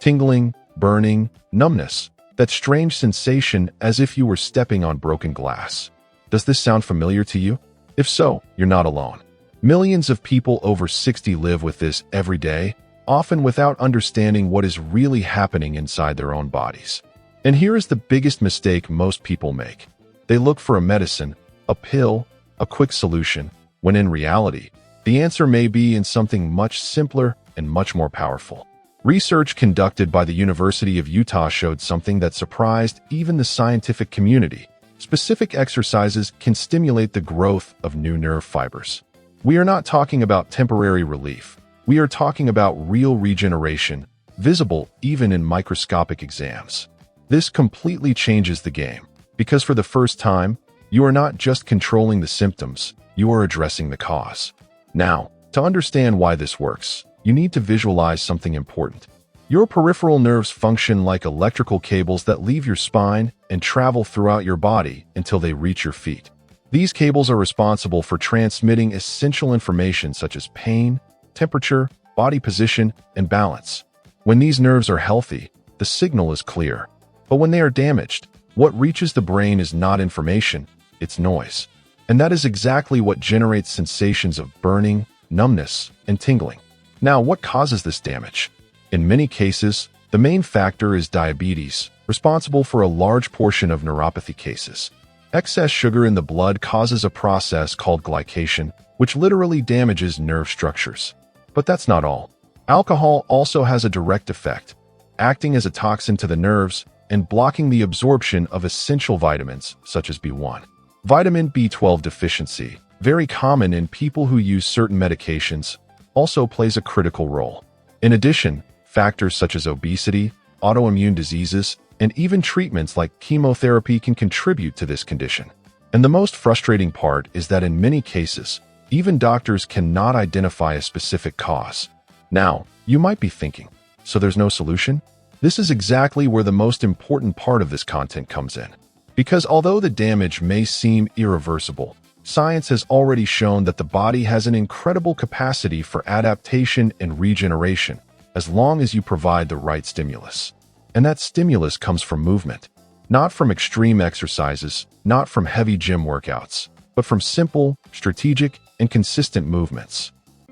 tingling, burning, numbness, that strange sensation as if you were stepping on broken glass. Does this sound familiar to you? If so, you're not alone. Millions of people over 60 live with this every day, often without understanding what is really happening inside their own bodies. And here is the biggest mistake most people make. They look for a medicine, a pill, a quick solution, when in reality, the answer may be in something much simpler and much more powerful. Research conducted by the University of Utah showed something that surprised even the scientific community. Specific exercises can stimulate the growth of new nerve fibers. We are not talking about temporary relief. We are talking about real regeneration, visible even in microscopic exams. This completely changes the game, because for the first time, you are not just controlling the symptoms, you are addressing the cause. Now, to understand why this works, you need to visualize something important. Your peripheral nerves function like electrical cables that leave your spine and travel throughout your body until they reach your feet. These cables are responsible for transmitting essential information such as pain, temperature, body position, and balance. When these nerves are healthy, the signal is clear. But when they are damaged, what reaches the brain is not information, it's noise. And that is exactly what generates sensations of burning, numbness, and tingling. Now, what causes this damage? In many cases, the main factor is diabetes, responsible for a large portion of neuropathy cases. Excess sugar in the blood causes a process called glycation, which literally damages nerve structures. But that's not all. Alcohol also has a direct effect, acting as a toxin to the nerves and blocking the absorption of essential vitamins such as B1. Vitamin B12 deficiency, very common in people who use certain medications, also plays a critical role. In addition, factors such as obesity, autoimmune diseases, and even treatments like chemotherapy can contribute to this condition. And the most frustrating part is that in many cases, even doctors cannot identify a specific cause. Now, you might be thinking, so there's no solution? This is exactly where the most important part of this content comes in. Because although the damage may seem irreversible, science has already shown that the body has an incredible capacity for adaptation and regeneration, as long as you provide the right stimulus. And that stimulus comes from movement, not from extreme exercises, not from heavy gym workouts, but from simple, strategic, and consistent movements.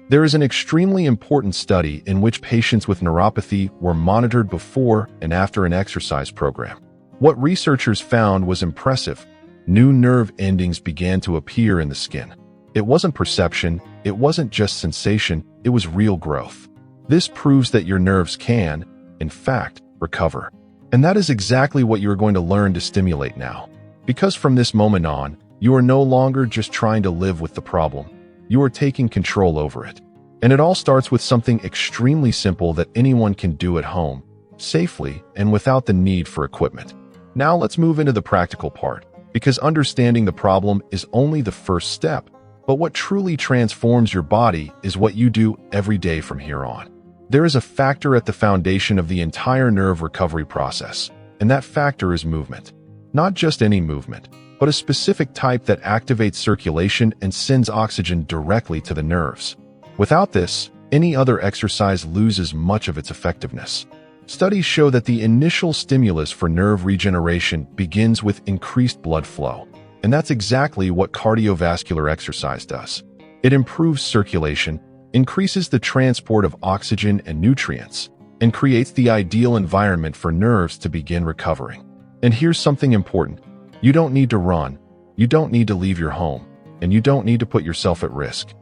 There is an extremely important study in which patients with neuropathy were monitored before and after an exercise program. What researchers found was impressive. New nerve endings began to appear in the skin. It wasn't perception, it wasn't just sensation, it was real growth. This proves that your nerves can, in fact, recover. And that is exactly what you're going to learn to stimulate now. Because from this moment on, you are no longer just trying to live with the problem. You are taking control over it. And it all starts with something extremely simple that anyone can do at home, safely and without the need for equipment. Now let's move into the practical part, because understanding the problem is only the first step. But what truly transforms your body is what you do every day from here on. There is a factor at the foundation of the entire nerve recovery process, and that factor is movement. Not just any movement, but a specific type that activates circulation and sends oxygen directly to the nerves. Without this, any other exercise loses much of its effectiveness. Studies show that the initial stimulus for nerve regeneration begins with increased blood flow, and that's exactly what cardiovascular exercise does. It improves circulation, increases the transport of oxygen and nutrients, and creates the ideal environment for nerves to begin recovering. And here's something important. You don't need to run, you don't need to leave your home, and you don't need to put yourself at risk.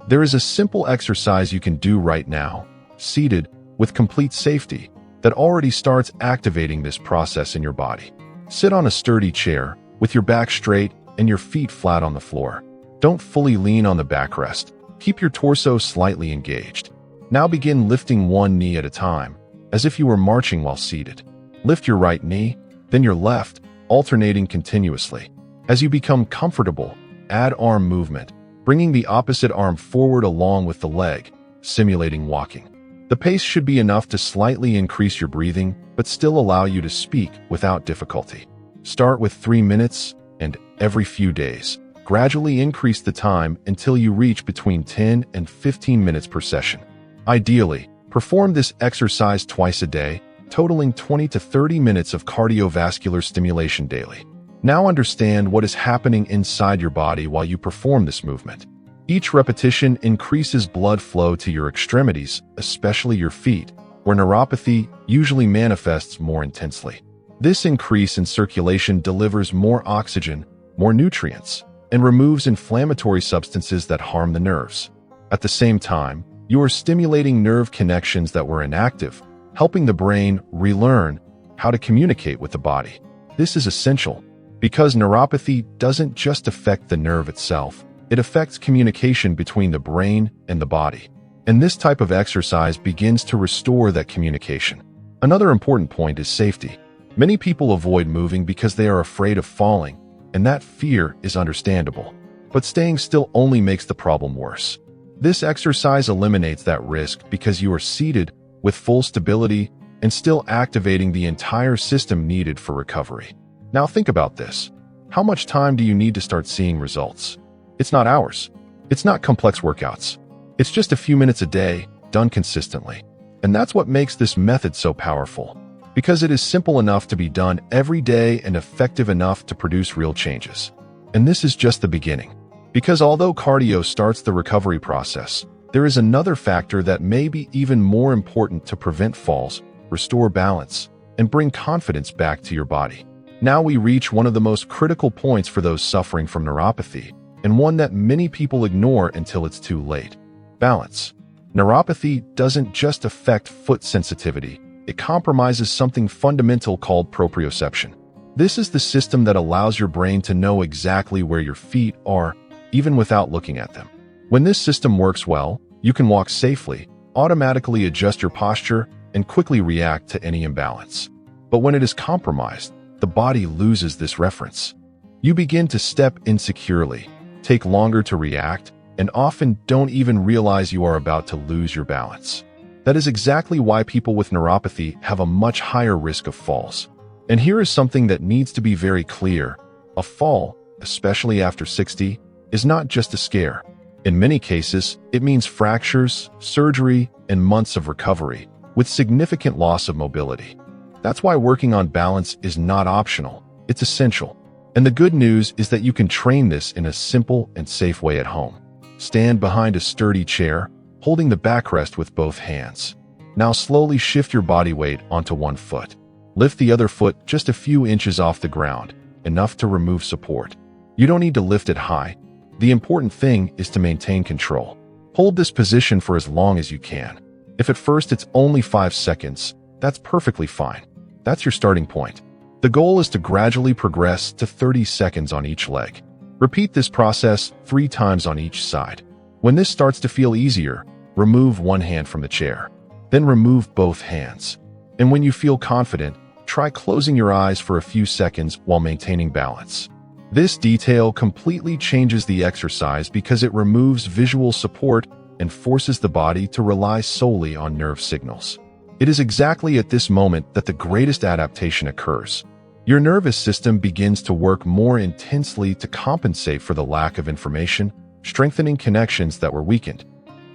There is a simple exercise you can do right now, seated, with complete safety, that already starts activating this process in your body. Sit on a sturdy chair, with your back straight and your feet flat on the floor. Don't fully lean on the backrest. Keep your torso slightly engaged. Now begin lifting one knee at a time, as if you were marching while seated. Lift your right knee, then your left, alternating continuously. As you become comfortable, add arm movement, bringing the opposite arm forward along with the leg, simulating walking. The pace should be enough to slightly increase your breathing, but still allow you to speak without difficulty. Start with 3 minutes, and every few days, gradually increase the time until you reach between 10 and 15 minutes per session. Ideally, perform this exercise twice a day, totaling 20 to 30 minutes of cardiovascular stimulation daily. Now understand what is happening inside your body while you perform this movement. Each repetition increases blood flow to your extremities, especially your feet, where neuropathy usually manifests more intensely. This increase in circulation delivers more oxygen, more nutrients, and removes inflammatory substances that harm the nerves. At the same time, you are stimulating nerve connections that were inactive, helping the brain relearn how to communicate with the body. This is essential because neuropathy doesn't just affect the nerve itself, it affects communication between the brain and the body. And this type of exercise begins to restore that communication. Another important point is safety. Many people avoid moving because they are afraid of falling, and that fear is understandable. But staying still only makes the problem worse. This exercise eliminates that risk because you are seated with full stability and still activating the entire system needed for recovery. Now think about this. How much time do you need to start seeing results? It's not hours. It's not complex workouts. It's just a few minutes a day, done consistently. And that's what makes this method so powerful, because it is simple enough to be done every day and effective enough to produce real changes. And this is just the beginning. Because although cardio starts the recovery process, there is another factor that may be even more important to prevent falls, restore balance, and bring confidence back to your body. Now we reach one of the most critical points for those suffering from neuropathy, and one that many people ignore until it's too late. Balance. Neuropathy doesn't just affect foot sensitivity, it compromises something fundamental called proprioception. This is the system that allows your brain to know exactly where your feet are, even without looking at them. When this system works well, you can walk safely, automatically adjust your posture, and quickly react to any imbalance. But when it is compromised, the body loses this reference. You begin to step insecurely, take longer to react, and often don't even realize you are about to lose your balance. That is exactly why people with neuropathy have a much higher risk of falls. And here is something that needs to be very clear. A fall, especially after 60, is not just a scare. In many cases, it means fractures, surgery, and months of recovery, with significant loss of mobility. That's why working on balance is not optional, it's essential. And the good news is that you can train this in a simple and safe way at home. Stand behind a sturdy chair, holding the backrest with both hands. Now slowly shift your body weight onto one foot. Lift the other foot just a few inches off the ground, enough to remove support. You don't need to lift it high. The important thing is to maintain control. Hold this position for as long as you can. If at first it's only 5 seconds, that's perfectly fine. That's your starting point. The goal is to gradually progress to 30 seconds on each leg. Repeat this process 3 times on each side. When this starts to feel easier, remove one hand from the chair. Then remove both hands. And when you feel confident, try closing your eyes for a few seconds while maintaining balance. This detail completely changes the exercise because it removes visual support and forces the body to rely solely on nerve signals. It is exactly at this moment that the greatest adaptation occurs. Your nervous system begins to work more intensely to compensate for the lack of information, strengthening connections that were weakened.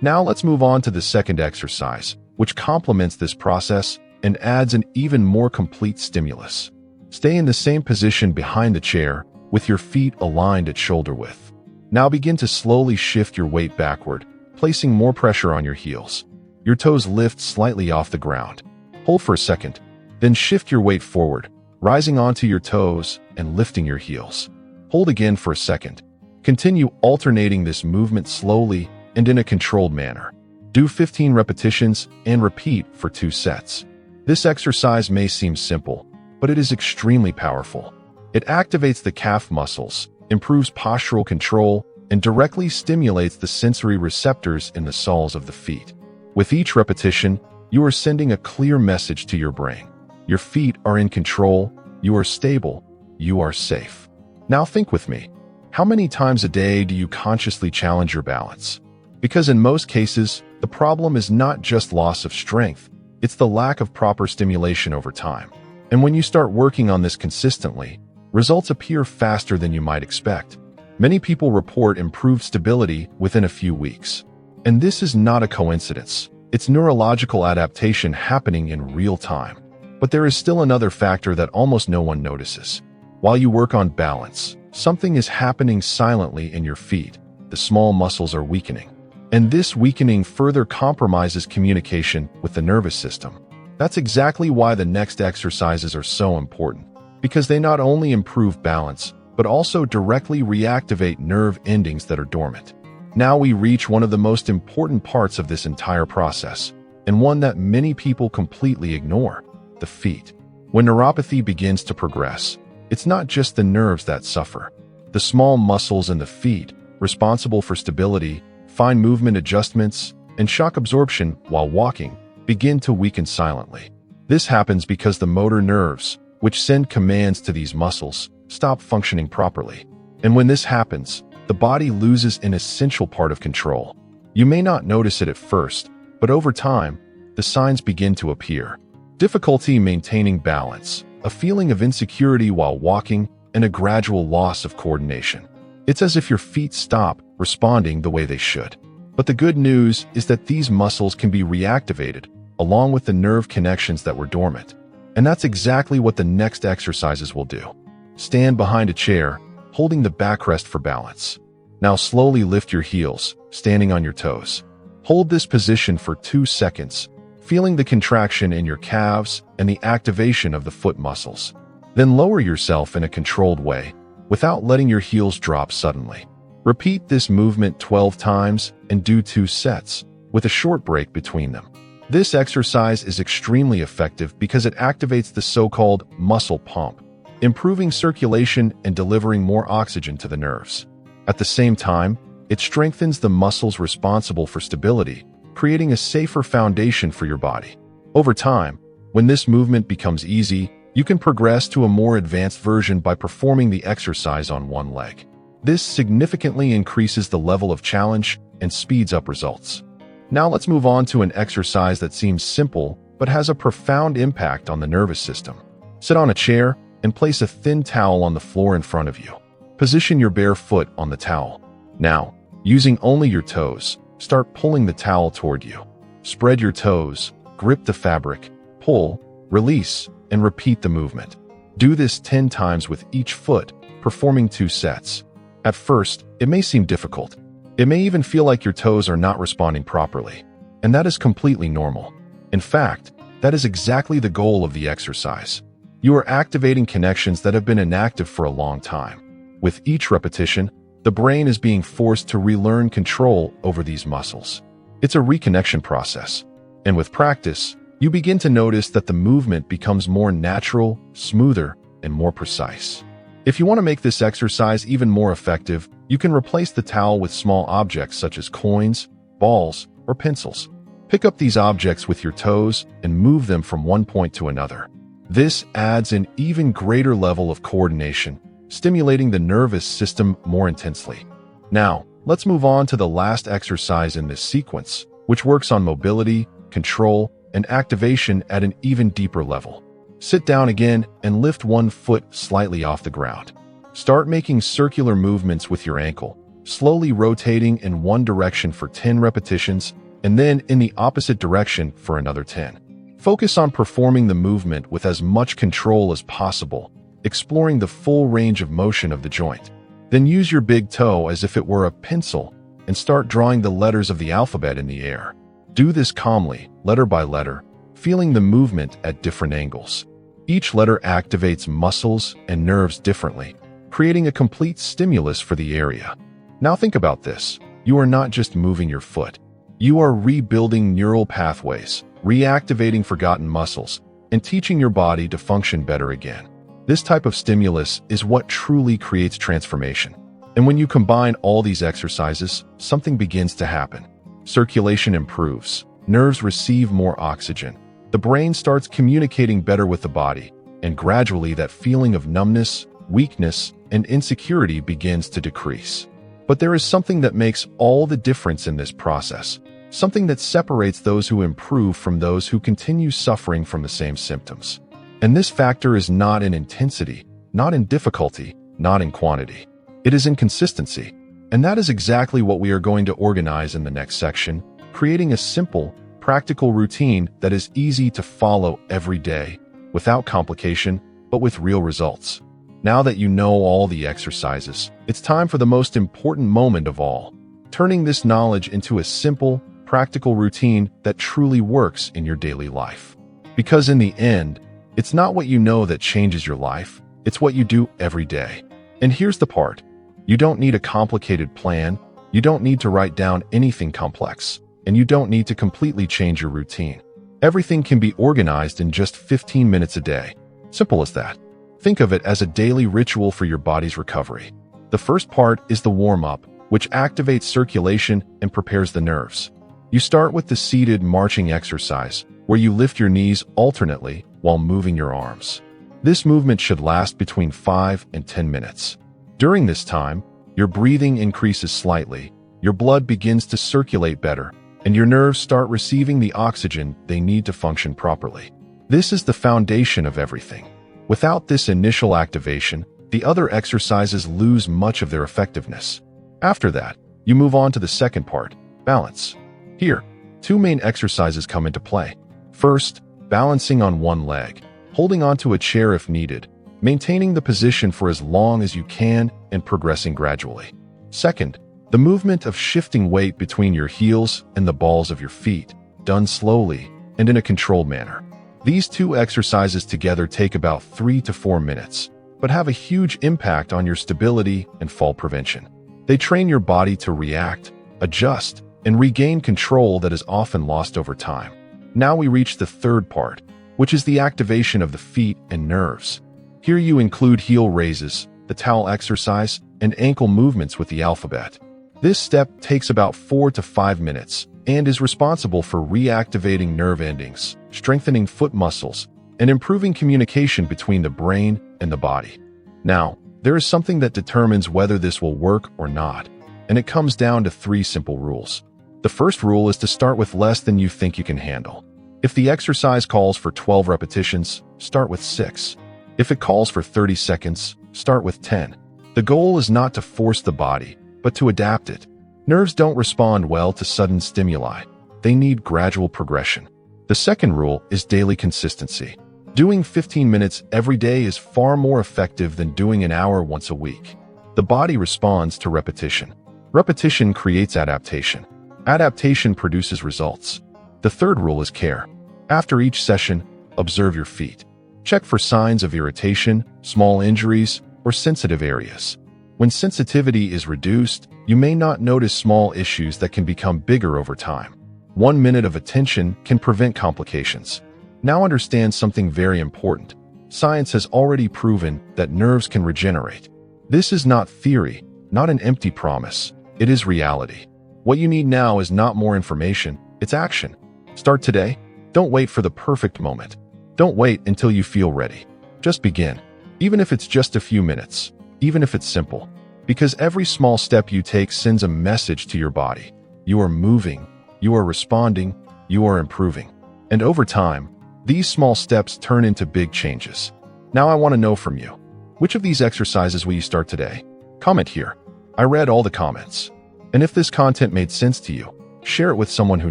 Now let's move on to the second exercise, which complements this process and adds an even more complete stimulus. Stay in the same position behind the chair, with your feet aligned at shoulder width. Now begin to slowly shift your weight backward, placing more pressure on your heels. Your toes lift slightly off the ground. Hold for a second, then shift your weight forward, rising onto your toes and lifting your heels. Hold again for a second. Continue alternating this movement slowly and in a controlled manner. Do 15 repetitions and repeat for 2 sets. This exercise may seem simple, but it is extremely powerful. It activates the calf muscles, improves postural control, and directly stimulates the sensory receptors in the soles of the feet. With each repetition, you are sending a clear message to your brain. Your feet are in control, you are stable, you are safe. Now think with me. How many times a day do you consciously challenge your balance? Because in most cases, the problem is not just loss of strength, it's the lack of proper stimulation over time. And when you start working on this consistently, results appear faster than you might expect. Many people report improved stability within a few weeks. And this is not a coincidence. It's neurological adaptation happening in real time. But there is still another factor that almost no one notices. While you work on balance, something is happening silently in your feet. The small muscles are weakening. And this weakening further compromises communication with the nervous system. That's exactly why the next exercises are so important, because they not only improve balance, but also directly reactivate nerve endings that are dormant. Now we reach one of the most important parts of this entire process, and one that many people completely ignore: the feet. When neuropathy begins to progress, it's not just the nerves that suffer. The small muscles in the feet, responsible for stability, fine movement adjustments, and shock absorption while walking, begin to weaken silently. This happens because the motor nerves, which send commands to these muscles, stop functioning properly. And when this happens, the body loses an essential part of control. You may not notice it at first, but over time, the signs begin to appear. Difficulty maintaining balance, a feeling of insecurity while walking, and a gradual loss of coordination. It's as if your feet stop responding the way they should. But the good news is that these muscles can be reactivated, along with the nerve connections that were dormant. And that's exactly what the next exercises will do. Stand behind a chair, holding the backrest for balance. Now slowly lift your heels, standing on your toes. Hold this position for 2 seconds, feeling the contraction in your calves and the activation of the foot muscles. Then lower yourself in a controlled way, without letting your heels drop suddenly. Repeat this movement 12 times and do 2 sets, with a short break between them. This exercise is extremely effective because it activates the so-called muscle pump, improving circulation and delivering more oxygen to the nerves. At the same time, it strengthens the muscles responsible for stability, creating a safer foundation for your body. Over time, when this movement becomes easy, you can progress to a more advanced version by performing the exercise on one leg. This significantly increases the level of challenge and speeds up results. Now let's move on to an exercise that seems simple but has a profound impact on the nervous system. Sit on a chair and place a thin towel on the floor in front of you. Position your bare foot on the towel. Now, using only your toes, start pulling the towel toward you. Spread your toes, grip the fabric, pull, release, and repeat the movement. Do this 10 times with each foot, performing 2 sets. At first, it may seem difficult. It may even feel like your toes are not responding properly. And that is completely normal. In fact, that is exactly the goal of the exercise. You are activating connections that have been inactive for a long time. With each repetition, the brain is being forced to relearn control over these muscles. It's a reconnection process. And with practice, you begin to notice that the movement becomes more natural, smoother, and more precise. If you want to make this exercise even more effective, you can replace the towel with small objects such as coins, balls, or pencils. Pick up these objects with your toes and move them from one point to another. This adds an even greater level of coordination, stimulating the nervous system more intensely. Now, let's move on to the last exercise in this sequence, which works on mobility, control, and activation at an even deeper level. Sit down again and lift one foot slightly off the ground. Start making circular movements with your ankle, slowly rotating in one direction for 10 repetitions, and then in the opposite direction for another 10. Focus on performing the movement with as much control as possible, exploring the full range of motion of the joint. Then use your big toe as if it were a pencil and start drawing the letters of the alphabet in the air. Do this calmly, letter by letter, feeling the movement at different angles. Each letter activates muscles and nerves differently, creating a complete stimulus for the area. Now think about this. You are not just moving your foot. You are rebuilding neural pathways, reactivating forgotten muscles, and teaching your body to function better again. This type of stimulus is what truly creates transformation. And when you combine all these exercises, something begins to happen. Circulation improves, nerves receive more oxygen, the brain starts communicating better with the body, and gradually that feeling of numbness, weakness, and insecurity begins to decrease. But there is something that makes all the difference in this process, something that separates those who improve from those who continue suffering from the same symptoms. And this factor is not in intensity, not in difficulty, not in quantity. It is in consistency. And that is exactly what we are going to organize in the next section, creating a simple, practical routine that is easy to follow every day, without complication, but with real results. Now that you know all the exercises, it's time for the most important moment of all, turning this knowledge into a simple, practical routine that truly works in your daily life. Because in the end, it's not what you know that changes your life, it's what you do every day. And here's the part. You don't need a complicated plan, you don't need to write down anything complex, and you don't need to completely change your routine. Everything can be organized in just 15 minutes a day. Simple as that. Think of it as a daily ritual for your body's recovery. The first part is the warm-up, which activates circulation and prepares the nerves. You start with the seated marching exercise, where you lift your knees alternately while moving your arms. This movement should last between 5 and 10 minutes. During this time, your breathing increases slightly, your blood begins to circulate better, and your nerves start receiving the oxygen they need to function properly. This is the foundation of everything. Without this initial activation, the other exercises lose much of their effectiveness. After that, you move on to the second part, balance. Here, two main exercises come into play. First, balancing on one leg, holding onto a chair if needed, maintaining the position for as long as you can and progressing gradually. Second, the movement of shifting weight between your heels and the balls of your feet, done slowly and in a controlled manner. These two exercises together take about 3 to 4 minutes, but have a huge impact on your stability and fall prevention. They train your body to react, adjust, and regain control that is often lost over time. Now we reach the third part, which is the activation of the feet and nerves. Here you include heel raises, the towel exercise, and ankle movements with the alphabet. This step takes about 4 to 5 minutes and is responsible for reactivating nerve endings, strengthening foot muscles, and improving communication between the brain and the body. Now, there is something that determines whether this will work or not, and it comes down to 3 simple rules. The first rule is to start with less than you think you can handle. If the exercise calls for 12 repetitions, start with 6. If it calls for 30 seconds, start with 10. The goal is not to force the body, but to adapt it. Nerves don't respond well to sudden stimuli. They need gradual progression. The second rule is daily consistency. Doing 15 minutes every day is far more effective than doing an hour once a week. The body responds to repetition. Repetition creates adaptation. Adaptation produces results. The third rule is care. After each session, observe your feet. Check for signs of irritation, small injuries, or sensitive areas. When sensitivity is reduced, you may not notice small issues that can become bigger over time. 1 minute of attention can prevent complications. Now understand something very important. Science has already proven that nerves can regenerate. This is not theory, not an empty promise. It is reality. What you need now is not more information, it's action. Start today. Don't wait for the perfect moment. Don't wait until you feel ready. Just begin. Even if it's just a few minutes, even if it's simple. Because every small step you take sends a message to your body. You are moving, you are responding, you are improving. And over time, these small steps turn into big changes. Now I want to know from you. Which of these exercises will you start today? Comment here. I read all the comments. And if this content made sense to you, share it with someone who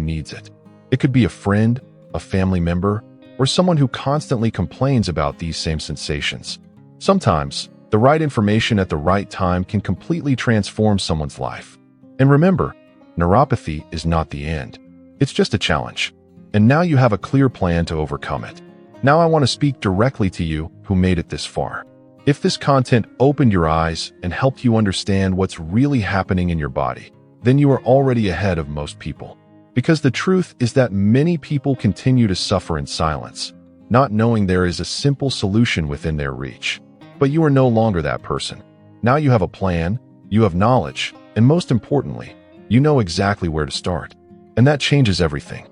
needs it. It could be a friend, a family member, or someone who constantly complains about these same sensations. Sometimes, the right information at the right time can completely transform someone's life. And remember, neuropathy is not the end. It's just a challenge. And now you have a clear plan to overcome it. Now I want to speak directly to you who made it this far. If this content opened your eyes and helped you understand what's really happening in your body, then you are already ahead of most people. Because the truth is that many people continue to suffer in silence, not knowing there is a simple solution within their reach. But you are no longer that person. Now you have a plan, you have knowledge, and most importantly, you know exactly where to start. And that changes everything.